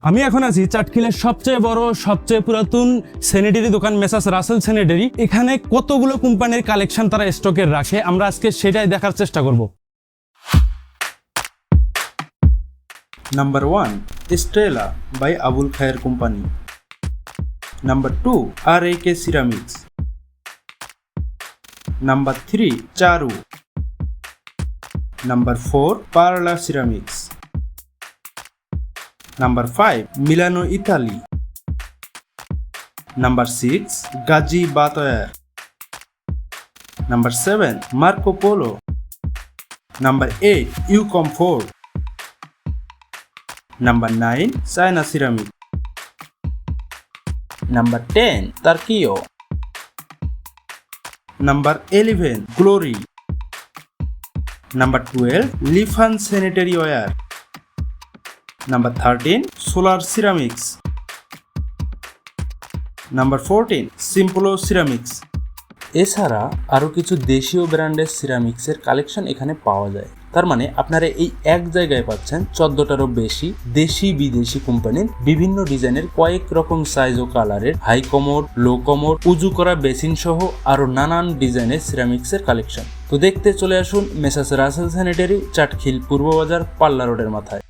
আমি এখন আছি চাটখিলের সবচেয়ে বড় সবচেয়ে পুরাতন স্যানিটারি দোকান মেসাস রাসেল স্যানিটারি। এখানে কতগুলো কোম্পানির কালেকশন তারা স্টকে রাখে, আমরা আজকে সেটাই দেখার চেষ্টা করব। Number 1. Estrella by Abul Khair Company. Number 2. RAK Ceramics. Number 3. Charu. Number 4. Parla Ceramics. Number 5. Milano Italy. Number 6. Gaji Batoyer. Number 7. Marco Polo. Number 8. Ucomfort. Number 9. China Ceramic. Number 10. Tarkio. Number 11. Glory. Number 12. Lifan Sanitary Ware. Number 13. Solar Ceramics. Number 14. Simplo Ceramics. এছাড়া আরও কিছু দেশীয় ব্র্যান্ডের সিরামিক্সের collection এখানে পাওয়া যায়। তার মানে আপনারা এই এক জায়গায় পাচ্ছেন 14টারও বেশি দেশি বিদেশি কোম্পানির বিভিন্ন ডিজাইনের কয়েক রকম সাইজ ও কালারের হাই কমোড, লো কমোড, উজু করা বেসিন সহ আরো নানান ডিজাইনের সিরামিক্সের কালেকশন। তো দেখতে চলে আসুন মেসাস রাসেল স্যানিটারি, চাটখিল পূর্ব বাজার, পাল্লা রোডের মাথায়।